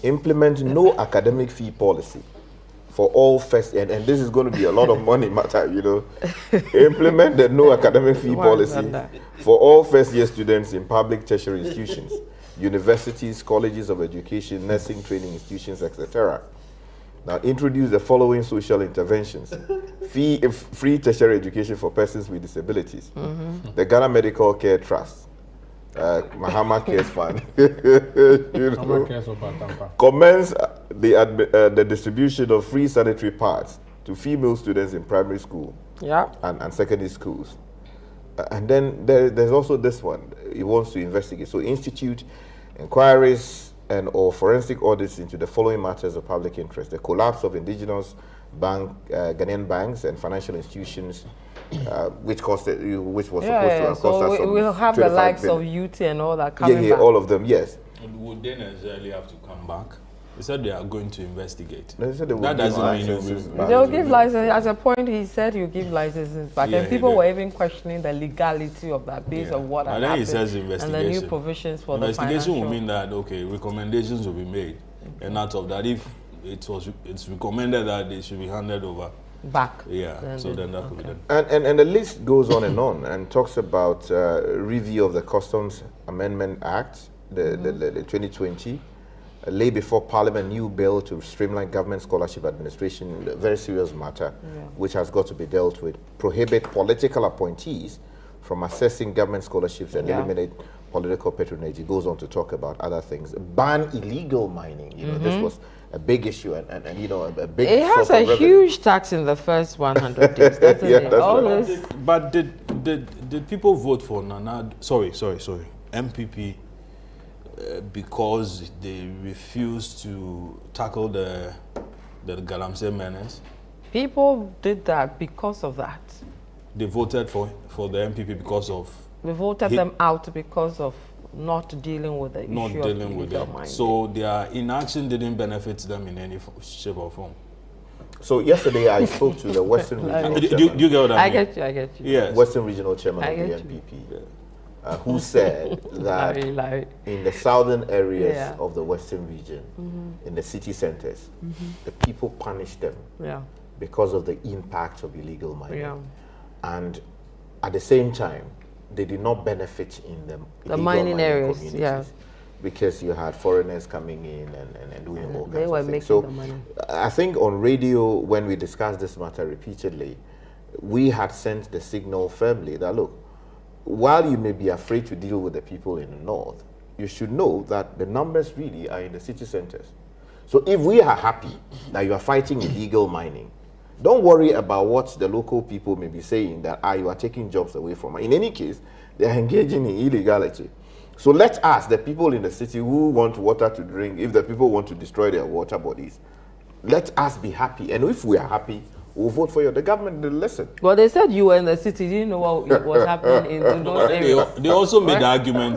implement no academic fee policy for all first, and this is going to be a lot of money matter, implement the no academic fee policy for all first-year students in public tertiary institutions, universities, colleges of education, nursing training institutions, etc. Now, introduce the following social interventions. Free tertiary education for persons with disabilities. The Ghana Medical Care Trust. Mahama Cares Fund. Commence the distribution of free sanitary pads to female students in primary school and secondary schools. And then there's also this one. He wants to investigate. So institute inquiries or forensic audits into the following matters of public interest: the collapse of indigenous Ghanaian banks and financial institutions, which was supposed to have cost us. So we'll have the likes of UT and all that coming back. All of them, yes. And would they necessarily have to come back? They said they are going to investigate. They said they that doesn't mean they'll give licenses. At a point, he said he'll give licenses back, and people were even questioning the legality of that based on what had happened. He says investigation. And the new provisions for the financial. Investigation will mean that recommendations will be made, and out of that, if it's recommended that they should be handed over back. So then that could be done. And the list goes on and talks about review of the Customs Amendment Act, the 2020. Lay before Parliament new bill to streamline government scholarship administration, a very serious matter, which has got to be dealt with. Prohibit political appointees from assessing government scholarships and eliminate political patronage. It goes on to talk about other things. Ban illegal mining. This was a big issue and a big. It has a huge tax in the first 100 days, doesn't it? That's but did people vote for Nana? Sorry, MPP. because they refused to tackle the Galamsey menace? People did that because of that. They voted for the MPP because of... We voted them out because of not dealing with the issue of illegal mining. So their inaction didn't benefit them in any shape or form. So yesterday I spoke to the Western Regional Do you get what I mean? I get you. Yes. Western Regional Chairman of the MPP, who said that in the southern areas of the Western region, in the city centers, the people punished them because of the impact of illegal mining. And at the same time, they did not benefit in the mining areas, because you had foreigners coming in and doing all kinds of things. So I think on radio, when we discussed this matter repeatedly, we had sent the signal firmly that, look, while you may be afraid to deal with the people in the north, you should know that the numbers really are in the city centers. So if we are happy that you are fighting illegal mining, don't worry about what the local people may be saying, that you are taking jobs away from us. In any case, they are engaging in illegality. So let us, the people in the city who want water to drink, if the people want to destroy their water bodies, let us be happy. And if we are happy, we'll vote for you. The government didn't listen. Well, they said you were in the city. You didn't know what was happening in those areas. They also made the argument.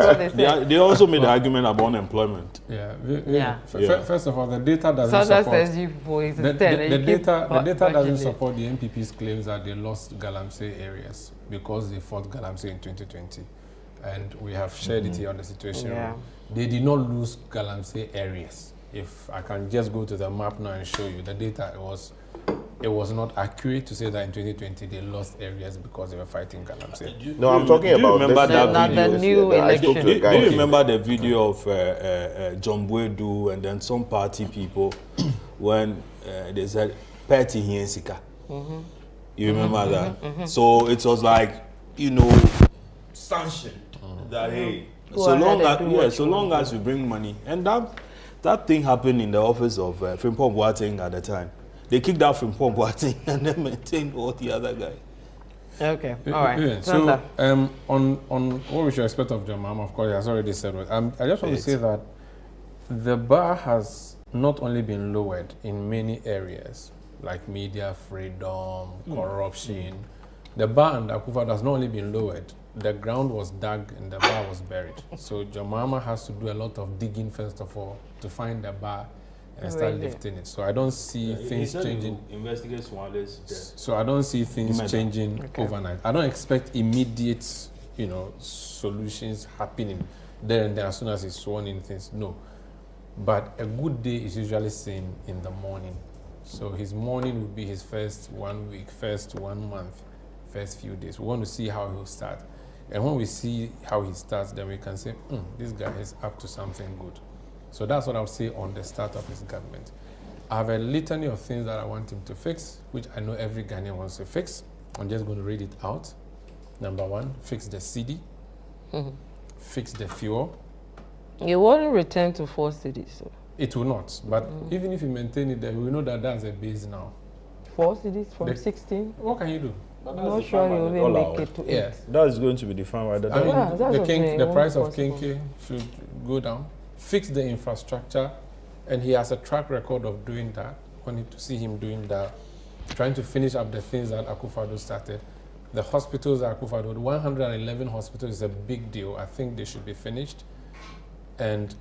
They also made the argument about unemployment. First of all, the data doesn't support. The data doesn't support the MPP's claims that they lost Galamsey areas because they fought Galamsey in 2020, and we have shared it here on the Situation Room. They did not lose Galamsey areas. If I can just go to the map now and show you the data, it was not accurate to say that in 2020 they lost areas because they were fighting Galamsey. No, I'm talking about the new election. Do you remember the video of John Mahama and then some party people when they said Petty Hiensika? You remember that? So it was like, sanctioned that hey, so long as you bring money, and that thing happened in the office of Frimpong Boateng at the time. They kicked out Frimpong Boateng and then maintained all the other guys. Okay, all right. So on what we should expect of John Mahama, of course, he has already said it. I just want to say that the bar has not only been lowered in many areas, like media freedom, corruption. The bar under Akufo-Addo has not only been lowered, the ground was dug and the bar was buried. So John Mahama has to do a lot of digging first of all to find the bar and start lifting it. So I don't see things changing. So I don't see things changing overnight. I don't expect immediate, solutions happening there and then as soon as he's sworn in things. No. But a good day is usually seen in the morning. So his morning would be his first 1 week, first 1 month, first few days. We want to see how he'll start. And when we see how he starts, then we can say, this guy is up to something good. So that's what I would say on the start of his government. I have a litany of things that I want him to fix, which I know every Ghanaian wants to fix. I'm just going to read it out. Number 1, fix the CD. Fix the fuel. It won't return to 4 cities. So. It will not. But even if you maintain it there, we know that that's a base now. 4 cities from 16? What can you do? I'm not sure you will make it to 8. That is going to be defined by the the price of Kinky should go down. Fix the infrastructure, and he has a track record of doing that. We need to see him doing that, trying to finish up the things that Akufo-Addo started. The hospitals that Akufo-Addo, 111 hospitals is a big deal. I think they should be finished. And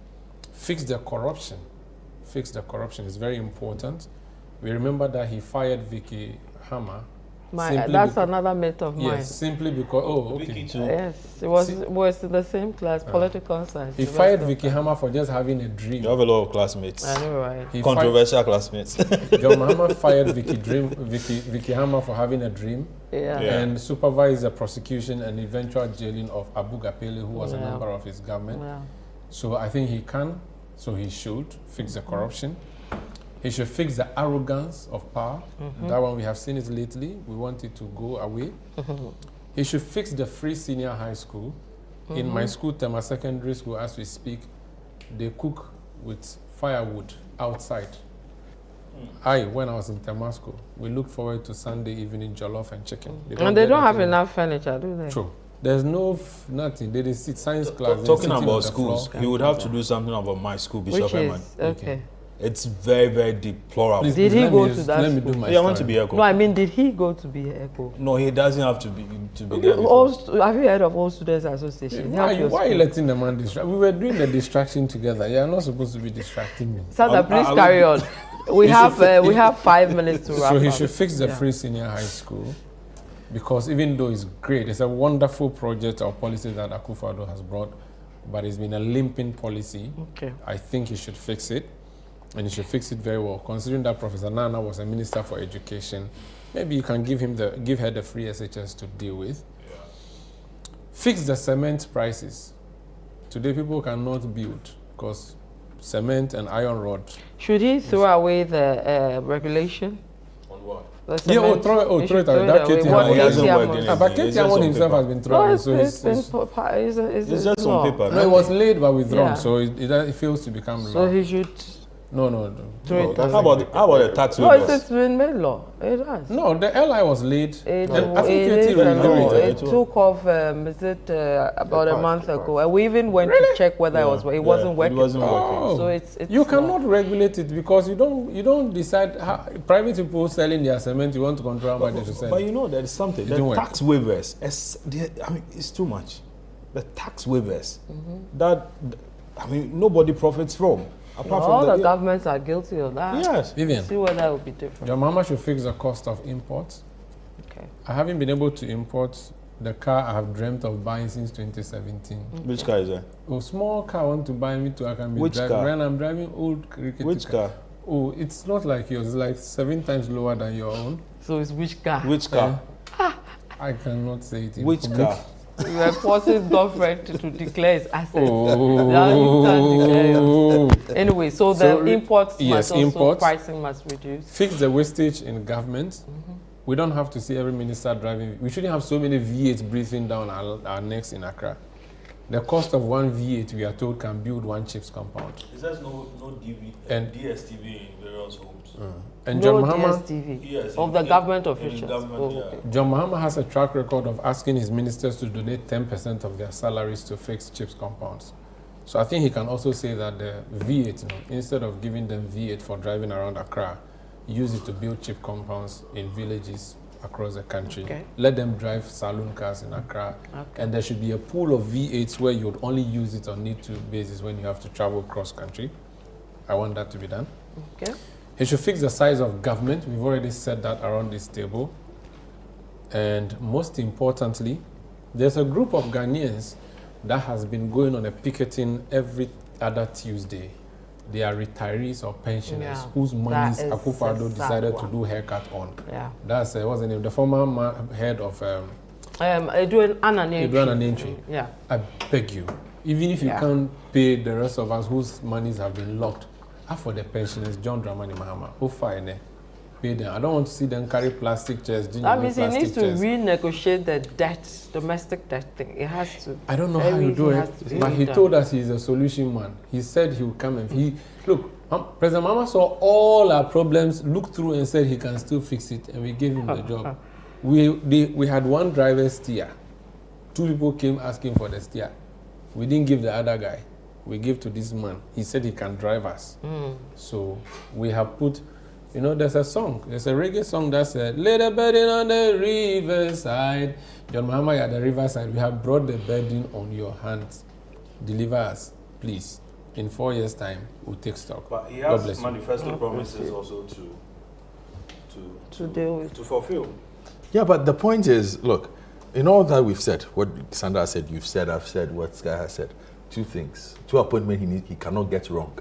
fix the corruption. Fix the corruption is very important. We remember that he fired Vicky Hammer. That's another myth of mine. Yes, simply because, Yes, it was in the same class, political science. He fired Vicky Hammer for just having a dream. You have a lot of classmates. I know, right? Controversial classmates. John Mahama fired Vicky Hammer for having a dream and supervised the prosecution and eventual jailing of Abu Gapele, who was a member of his government. So I think he can, so he should fix the corruption. He should fix the arrogance of power. That one, we have seen it lately. We want it to go away. He should fix the free senior high school. In my school, Tema Secondary School, as we speak, they cook with firewood outside. When I was in Tema School, we look forward to Sunday evening jollof and chicken. And they don't have enough furniture, do they? True. There's nothing. There is science class. Talking about schools, he would have to do something about my school, Bishop Eman. Okay. It's very, very deplorable. Did he go to that Let me do my I want to be Echo. No, I mean, did he go to be Echo? No, he doesn't have to be there. Have you heard of All Students Association? Why are you letting the man distract? We were doing the distraction together. You are not supposed to be distracting me. Sandra, please carry on. We have 5 minutes to wrap up. So he should fix the free senior high school, because even though it's great, it's a wonderful project or policy that Akufo-Addo has brought, but it's been a limping policy. Okay. I think he should fix it, and he should fix it very well. Considering that Professor Nana was a minister for education, maybe you can give her the free SHS to deal with. Yeah. Fix the cement prices. Today people cannot build because cement and iron rod. Should he throw away the regulation? On what? Yeah, throw it away. That But Ketiamon himself has been thrown. So it's just on paper. No, it was laid but withdrawn, so it fails to become law. So he should. No. How about the tax waivers? It's been made law. It has. No, the LI was laid. It took off. About a month ago? And we even went to check whether it wasn't working. It wasn't working. So it's you cannot regulate it because you don't decide how private people selling their cement. You want to control how much they should sell. But you know there's something. The tax waivers. It's too much. The tax waivers nobody profits from. Apart all from the governments are guilty of that. Yes. Vivian. See whether it will be different. John Mahama should fix the cost of imports. Okay. I haven't been able to import the car I have dreamt of buying since 2017. Which car is that? A small car I want to buy me I can be Which driving. car? When I'm driving old cricket. Which car? Oh, it's not like yours. It's like 7 times lower than your own. So it's which car? Which car? I cannot say it in Which public. car? We are forcing government to declare its assets. Oh. Now you can't declare yours. Anyway, so the imports must also, pricing must reduce. Fix the wastage in government. We don't have to see every minister driving. We shouldn't have so many V8s breathing down our necks in Accra. The cost of one V8, we are told, can build one chips compound. Is there no DSTV in various homes? And John Mahama, DSTV of the government officials. John Mahama has a track record of asking his ministers to donate 10% of their salaries to fix chips compounds. So I think he can also say that the V8, instead of giving them V8 for driving around Accra, use it to build chip compounds in villages across the country. Okay. Let them drive saloon cars in Accra. Okay. And there should be a pool of V8s where you would only use it on need-to basis when you have to travel cross country. I want that to be done. Okay. He should fix the size of government. We've already said that around this table. And most importantly, there's a group of Ghanaians that has been going on a picketing every other Tuesday. They are retarees or pensioners whose monies Akufo-Addo decided to do haircut on. Yeah. That's, what's the name? The former head of... Edwin Ananentry. Yeah. I beg you, even if you can't pay the rest of us whose monies have been locked, for the pensioners, John Mahama, who fine pay them. I don't want to see them carry plastic chairs. That means he needs to renegotiate the debt, domestic debt thing. It has to. I don't know how you do it, but he told us he's a solution man. He said he would come and look. President Mahama saw all our problems, looked through and said he can still fix it, and we gave him the job. We had one driver steer. 2 people came asking for the steer. We didn't give the other guy. We give to this man. He said he can drive us. So we have put, there's a song. There's a reggae song that said, lay the burden on the riverside. John Mahama at the riverside. We have brought the burden on your hands. Deliver us, please. In 4 years' time, we'll take stock. But he has manifesto promises also to fulfill. Yeah, but the point is, look, in all that we've said, what Sandra said, you've said, I've said, what Sky has said. 2 things. 2 appointments he cannot get wrong.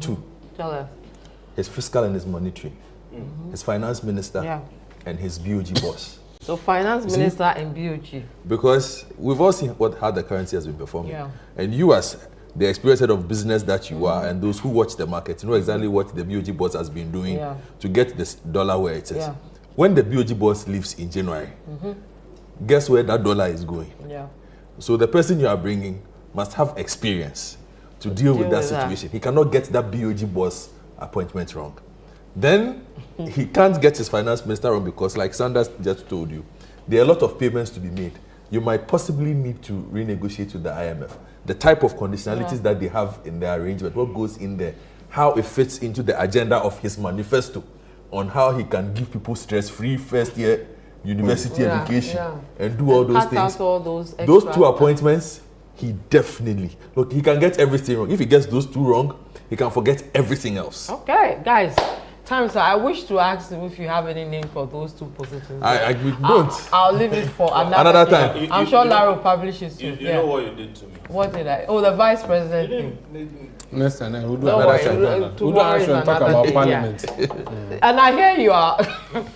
2. Tell us. His fiscal and his monetary. His finance minister and his BOG boss. So finance minister and BOG. Because we've all seen how the currency has been performing. Yeah. And you as the experienced head of business that you are and those who watch the market, you know exactly what the BOG boss has been doing to get this dollar where it is. Yeah. When the BOG boss leaves in January, guess where that dollar is going? Yeah. So the person you are bringing must have experience to deal with that situation. He cannot get that BOG boss appointment wrong. Then he can't get his finance minister wrong because, like Sanders just told you, there are a lot of payments to be made. you might possibly need to renegotiate with the IMF. The type of conditionalities that they have in their arrangement, what goes in there, how it fits into the agenda of his manifesto on how he can give people stress-free first-year university education and do all those things. All those 2 appointments, he definitely, look, he can get everything wrong. If he gets those 2 wrong, he can forget everything else. Okay, guys. Sir, I wish to ask him if you have any name for those 2 positions. I don't. I'll leave it for another time. I'm sure Larry will publish it soon. You know what you did to me? What did I? Oh, the vice president thing. Next time, we'll do another show. We'll do another show and talk about Parliament. And I hear you are,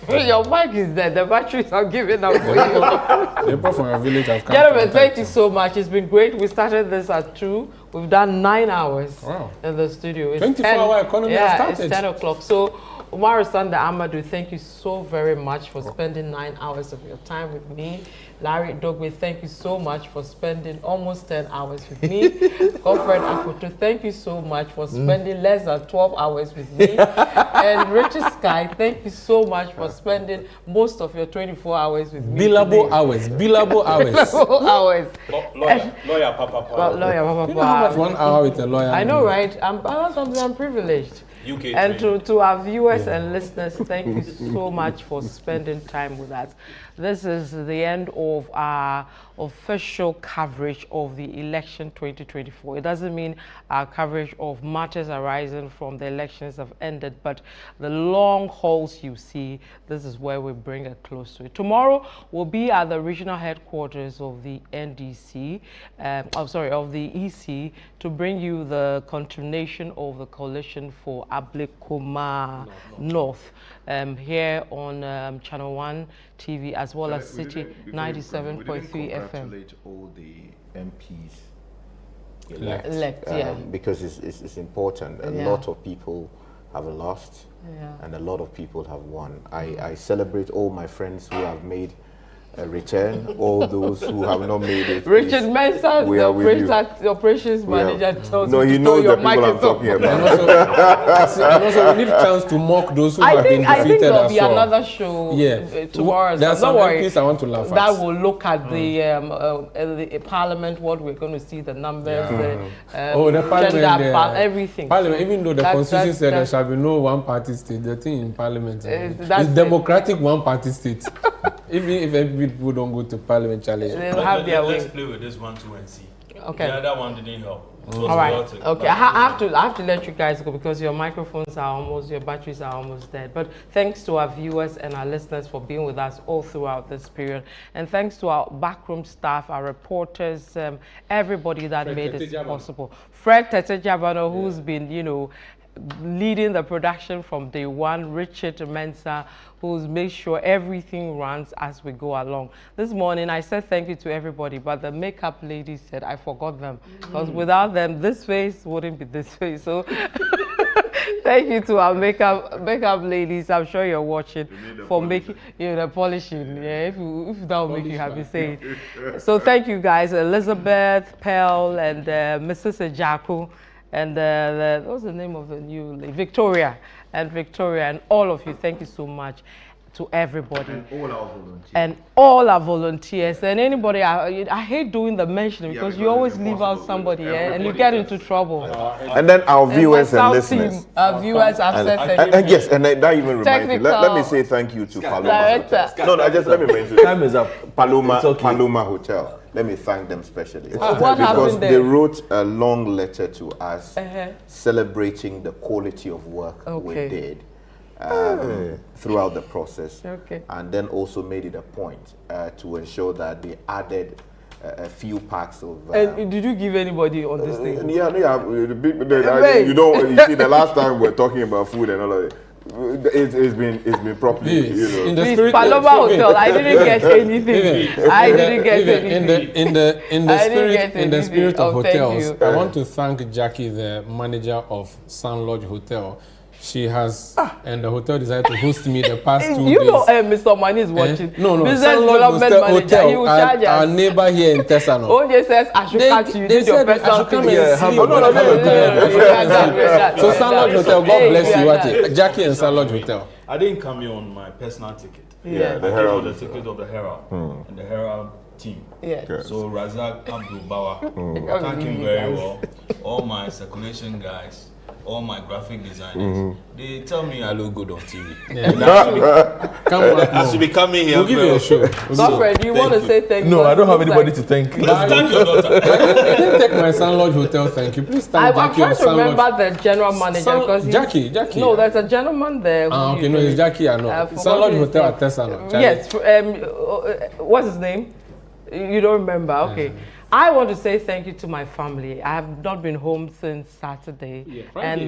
your mic is there, the batteries are giving up for you. The people from your village have come. Gentlemen, thank you so much. It's been great. We started this at 2. We've done 9 hours in the studio. It's 24-hour economy has started. It's 10 o'clock. So, Umaru Sanda Amadou, thank you so very much for spending 9 hours of your time with me. Larry Dogwe, thank you so much for spending almost 10 hours with me. Godfred Akoto, thank you so much for spending less than 12 hours with me. And Richard Sky, thank you so much for spending most of your 24 hours with me. Billable hours. Billable hours. Billable hours. Lawyer Papa. Lawyer Papa. You know how much 1 hour with a lawyer? I know, right? I'm privileged. UK and to our viewers and listeners, thank you so much for spending time with us. This is the end of our official coverage of the election 2024. It doesn't mean our coverage of matters arising from the elections have ended, but the long hauls you see, this is where we bring it close to it. Tomorrow we'll be at the regional headquarters of the NDC, of the EC, to bring you the continuation of the coalition for Ablekuma North here on Channel One TV, as well as City 97.3 FM. Congratulate all the MPs elect, because it's important. A lot of people have lost, and a lot of people have won. I celebrate all my friends who have made a return, all those who have not made it. Richard Mensah, the operations manager, tells no, he knows the people I'm talking about. And also, we need a chance to mock those who have been defeated. I think there'll be well. another show tomorrow. There's some MPs I want to laugh at. That will look at the Parliament, what we're going to see, the numbers, the Parliament, everything. Parliament, even though the Constitution said there shall be no one-party state, the thing in Parliament is democratic one-party state. Even if people don't go to Parliament challenge, they'll have their way. Let's play with this 1, 2, and see. Okay. The other one didn't help. All right. Okay. I have to let you guys go because your microphones are your batteries are almost dead. But thanks to our viewers and our listeners for being with us all throughout this period, and thanks to our backroom staff, our reporters, everybody that made this possible. Fred Tetejabano, who's been, leading the production from day one, Richard Mensah, who's made sure everything runs as we go along. This morning, I said thank you to everybody, but the makeup lady said I forgot them. Because without them, this face wouldn't be this face. So thank you to our makeup ladies. I'm sure you're watching for making, the polishing. Yeah, if that will make you happy, say it. So thank you guys, Elizabeth, Pearl, and Mrs. Ejaku. And what's the name of the new lady? Victoria, and all of you, thank you so much to everybody. And all our volunteers. And anybody, I hate doing the mentioning because you always leave out somebody and you get into trouble. And then our viewers and listeners. Our viewers have said thank you. Yes, and that even reminds me. Let me say thank you to Paloma Hotel. Let me mention. Time is up. Paloma Hotel. Let me thank them specially. Because they wrote a long letter to us celebrating the quality of work we did throughout the process. And then also made it a point to ensure that they added a few packs of... and did you give anybody on this thing? You see, the last time we were talking about food and all of it, it's been properly, in the spirit Paloma Hotel, I didn't get anything. I didn't get anything. In the spirit of hotels, I want to thank Jackie, the manager of Sun Lodge Hotel. She has, and the hotel decided to host me the past 2 days. Mr. Mani is watching. No, Business Sun Lodge Hotel, he will charge us. Our neighbor here in Tessano. OJ says, I should catch you. They said I should come and see. So Sun Lodge Hotel, God bless you. Jackie and Sun Lodge Hotel. I didn't come here on my personal ticket. The Herald. The ticket of the Herald. And the Herald team. Yeah. So Razak, Abdul Bawa, I thank him very well. All my circulation guys, all my graphic designers, they tell me I look good on TV. I should be coming here. We'll give you a show. Godfrey, do you want to say thank you? No, I don't have anybody to thank. Let's thank your daughter. I didn't take my Sun Lodge Hotel, thank you. Please thank I'm Jackie trying of to Sun remember Lodge. the general manager because Jackie. No, there's a gentleman there. Okay, no, it's Jackie. I know. Sun Lodge Hotel at Tessano. Yes. What's his name? You don't remember? Okay. I want to say thank you to my family. I have not been home since Saturday, and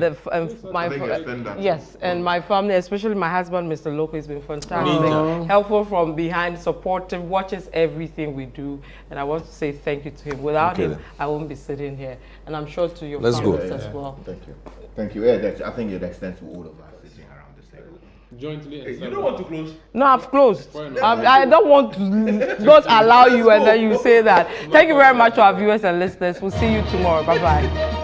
my family, especially my husband, Mr. Loco, has been fantastic, helpful from behind, supportive, watches everything we do, and I want to say thank you to him. Without him, I won't be sitting here, and I'm sure to your families as well. Thank you. Yeah, I think it extends to all of us sitting around this table. Jointly. You don't want to close? No, I've closed. I don't want to not allow you and then you say that. Thank you very much to our viewers and listeners. We'll see you tomorrow. Bye-bye.